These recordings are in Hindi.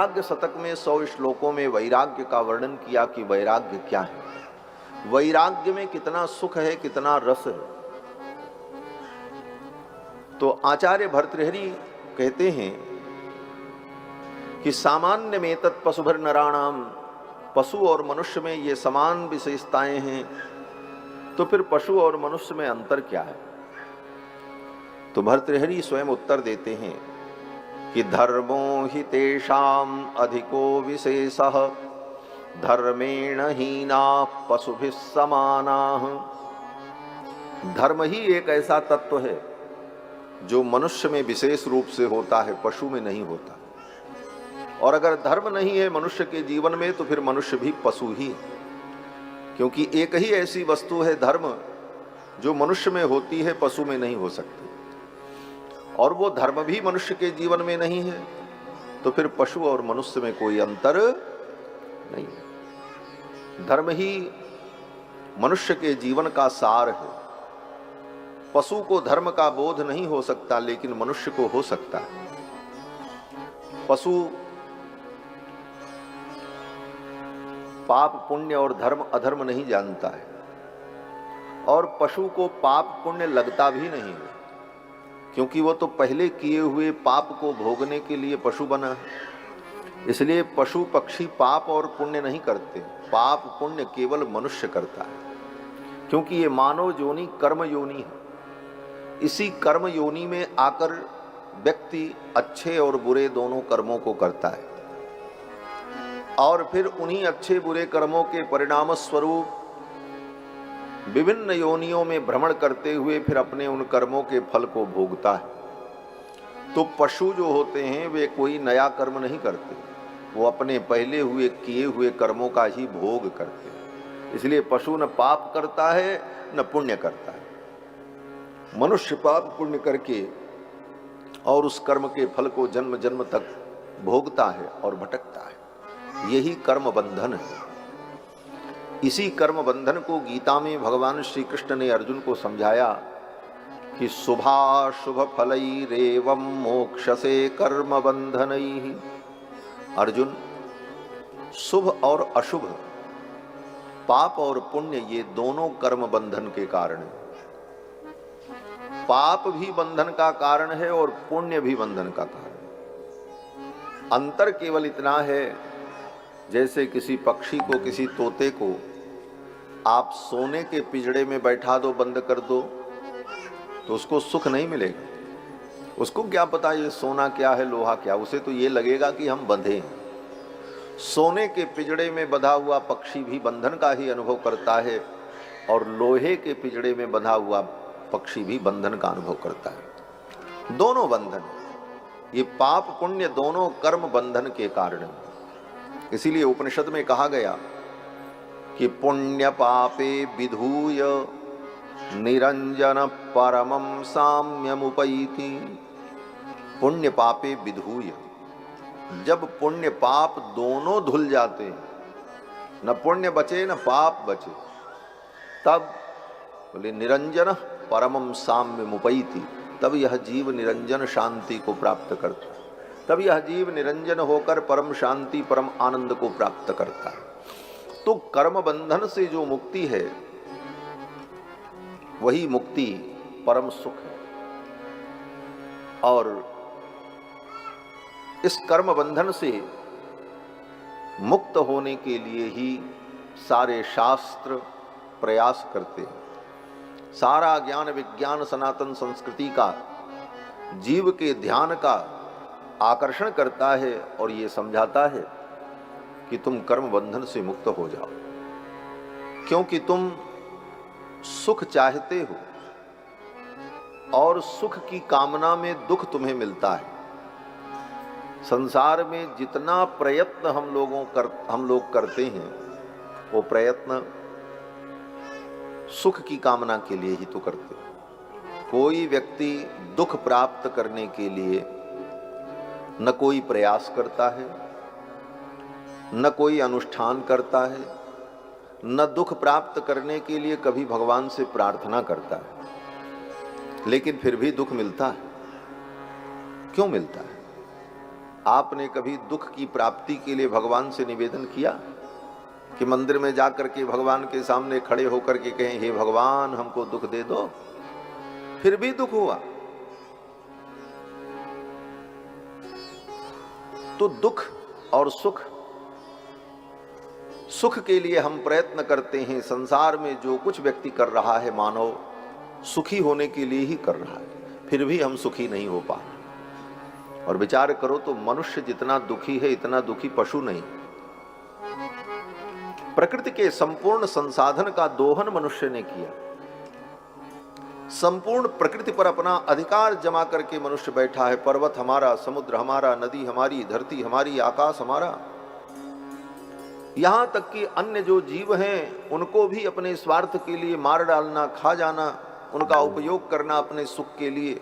वैराग्य शतक में 100 श्लोकों में वैराग्य का वर्णन किया कि वैराग्य क्या है, वैराग्य में कितना सुख है, कितना रस है। तो आचार्य भर्तृहरि कहते हैं कि सामान्य में तत् पशुभर नराणाम, पशु और मनुष्य में ये समान विशेषताएं हैं, तो फिर पशु और मनुष्य में अंतर क्या है? तो भर्तृहरि स्वयं उत्तर देते हैं कि धर्मो हि तेषाम अधिको विशेषः धर्मेण हीना पशुभिः समानाः। धर्म ही एक ऐसा तत्व है जो मनुष्य में विशेष रूप से होता है, पशु में नहीं होता। और अगर धर्म नहीं है मनुष्य के जीवन में तो फिर मनुष्य भी पशु ही है, क्योंकि एक ही ऐसी वस्तु है धर्म जो मनुष्य में होती है, पशु में नहीं हो सकती। और वो धर्म भी मनुष्य के जीवन में नहीं है तो फिर पशु और मनुष्य में कोई अंतर नहीं है। धर्म ही मनुष्य के जीवन का सार है। पशु को धर्म का बोध नहीं हो सकता, लेकिन मनुष्य को हो सकता है। पशु पाप पुण्य और धर्म अधर्म नहीं जानता है, और पशु को पाप पुण्य लगता भी नहीं है, क्योंकि वो तो पहले किए हुए पाप को भोगने के लिए पशु बना है। इसलिए पशु पक्षी पाप और पुण्य नहीं करते, पाप पुण्य केवल मनुष्य करता है, क्योंकि ये मानव योनि कर्म योनि है। इसी कर्म योनि में आकर व्यक्ति अच्छे और बुरे दोनों कर्मों को करता है, और फिर उन्हीं अच्छे बुरे कर्मों के परिणाम स्वरूप विभिन्न योनियों में भ्रमण करते हुए फिर अपने उन कर्मों के फल को भोगता है। तो पशु जो होते हैं वे कोई नया कर्म नहीं करते, वो अपने पहले हुए किए हुए कर्मों का ही भोग करते हैं। इसलिए पशु न पाप करता है न पुण्य करता है। मनुष्य पाप पुण्य करके और उस कर्म के फल को जन्म जन्म तक भोगता है और भटकता है। यही कर्म बंधन है। इसी कर्म बंधन को गीता में भगवान श्री कृष्ण ने अर्जुन को समझाया कि शुभाशुभ फलैरेवं मोक्षसे कर्म बंधनैः। अर्जुन, शुभ और अशुभ, पाप और पुण्य, ये दोनों कर्म बंधन के कारण हैं। पाप भी बंधन का कारण है और पुण्य भी बंधन का कारण है। अंतर केवल इतना है, जैसे किसी पक्षी को, किसी तोते को आप सोने के पिंजड़े में बैठा दो, बंद कर दो, तो उसको सुख नहीं मिलेगा। उसको क्या पता ये सोना क्या है, लोहा क्या, उसे तो ये लगेगा कि हम बंधे हैं। सोने के पिंजड़े में बंधा हुआ पक्षी भी बंधन का ही अनुभव करता है, और लोहे के पिंजड़े में बंधा हुआ पक्षी भी बंधन का अनुभव करता है। दोनों बंधन, ये पाप पुण्य दोनों कर्म बंधन के कारण है। इसीलिए उपनिषद में कहा गया कि पुण्य पापे विधूय निरंजन परमं साम्यमुपैति। पुण्य पापे विधूय, जब पुण्य पाप दोनों धुल जाते हैं, न पुण्य बचे न पाप बचे, तब बोले निरंजन परमं साम्यमुपैति, तब यह जीव निरंजन शांति को प्राप्त करता है। तब यह जीव निरंजन होकर परम शांति, परम आनंद को प्राप्त करता है। तो कर्म बंधन से जो मुक्ति है वही मुक्ति परम सुख है। और इस कर्म बंधन से मुक्त होने के लिए ही सारे शास्त्र प्रयास करते हैं। सारा ज्ञान विज्ञान सनातन संस्कृति का जीव के ध्यान का आकर्षण करता है और ये समझाता है कि तुम कर्म बंधन से मुक्त हो जाओ, क्योंकि तुम सुख चाहते हो और सुख की कामना में दुख तुम्हें मिलता है। संसार में जितना प्रयत्न हम लोग करते हैं, वो प्रयत्न सुख की कामना के लिए ही तो करते हैं। कोई व्यक्ति दुख प्राप्त करने के लिए न कोई प्रयास करता है, न कोई अनुष्ठान करता है, न दुख प्राप्त करने के लिए कभी भगवान से प्रार्थना करता है, लेकिन फिर भी दुख मिलता है। क्यों मिलता है? आपने कभी दुख की प्राप्ति के लिए भगवान से निवेदन किया कि मंदिर में जाकर के भगवान के सामने खड़े होकर के कहें, हे भगवान हमको दुख दे दो? फिर भी दुख हुआ तो दुख और सुख, सुख के लिए हम प्रयत्न करते हैं। संसार में जो कुछ व्यक्ति कर रहा है मानव सुखी होने के लिए ही कर रहा है, फिर भी हम सुखी नहीं हो पा रहे। और विचार करो तो मनुष्य जितना दुखी है इतना दुखी पशु नहीं। प्रकृति के संपूर्ण संसाधन का दोहन मनुष्य ने किया, संपूर्ण प्रकृति पर अपना अधिकार जमा करके मनुष्य बैठा है। पर्वत हमारा, समुद्र हमारा, नदी हमारी, धरती हमारी, आकाश हमारा। यहां तक कि अन्य जो जीव हैं उनको भी अपने स्वार्थ के लिए मार डालना, खा जाना, उनका उपयोग करना अपने सुख के लिए।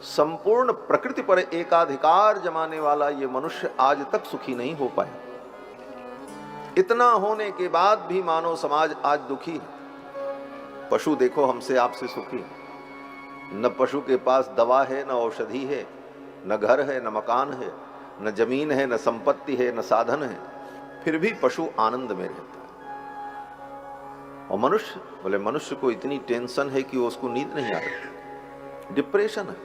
संपूर्ण प्रकृति पर एकाधिकार जमाने वाला ये मनुष्य आज तक सुखी नहीं हो पाया। इतना होने के बाद भी मानव समाज आज दुखी है। पशु देखो हमसे आपसे सुखी, न पशु के पास दवा है, न औषधि है, न घर है, न मकान है, न जमीन है, न संपत्ति है, न साधन है, फिर भी पशु आनंद में रहता है। और मनुष्य, बोले मनुष्य को इतनी टेंशन है कि उसको नींद नहीं आ रही, डिप्रेशन है,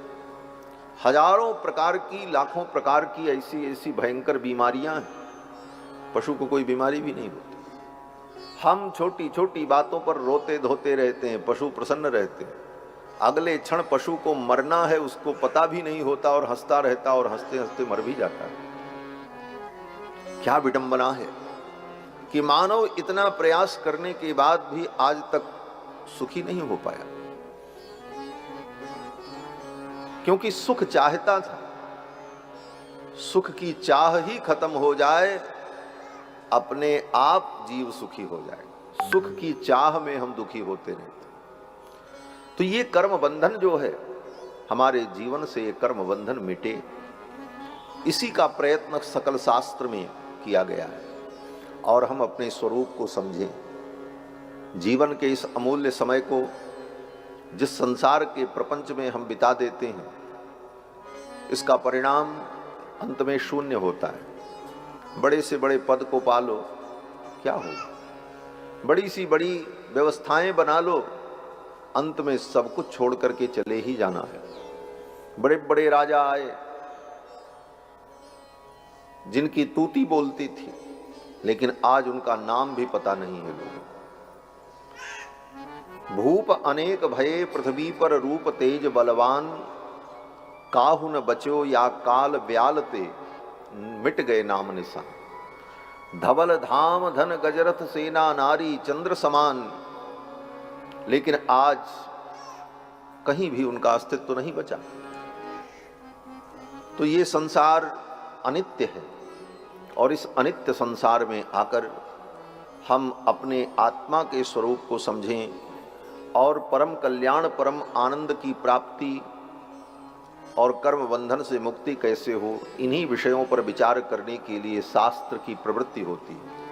हजारों प्रकार की, लाखों प्रकार की ऐसी ऐसी भयंकर बीमारियां हैं। पशु को कोई बीमारी भी नहीं होती। हम छोटी छोटी बातों पर रोते धोते रहते हैं, पशु प्रसन्न रहते हैं। अगले क्षण पशु को मरना है उसको पता भी नहीं होता और हंसता रहता और हंसते हंसते मर भी जाता है। क्या विडंबना है कि मानव इतना प्रयास करने के बाद भी आज तक सुखी नहीं हो पाया, क्योंकि सुख चाहता था। सुख की चाह ही खत्म हो जाए, अपने आप जीव सुखी हो जाए। सुख की चाह में हम दुखी होते रहते। तो ये कर्म बंधन जो है हमारे जीवन से, ये कर्म बंधन मिटे, इसी का प्रयत्न सकल शास्त्र में किया गया है। और हम अपने स्वरूप को समझें। जीवन के इस अमूल्य समय को जिस संसार के प्रपंच में हम बिता देते हैं, इसका परिणाम अंत में शून्य होता है। बड़े से बड़े पद को पालो, क्या होगा? बड़ी सी बड़ी व्यवस्थाएं बना लो, अंत में सब कुछ छोड़ करके चले ही जाना है। बड़े बड़े राजा आए जिनकी तूती बोलती थी, लेकिन आज उनका नाम भी पता नहीं है लोगों को। भूप अनेक भये पृथ्वी पर, रूप तेज बलवान, काहु न बचो या काल ब्यालते, मिट गए नाम निशान। धवल धाम धन गजरथ सेना नारी, चंद्र समान, लेकिन आज कहीं भी उनका अस्तित्व नहीं बचा। तो ये संसार अनित्य है, और इस अनित्य संसार में आकर हम अपने आत्मा के स्वरूप को समझें और परम कल्याण, परम आनंद की प्राप्ति और कर्म बंधन से मुक्ति कैसे हो, इन्हीं विषयों पर विचार करने के लिए शास्त्र की प्रवृत्ति होती है।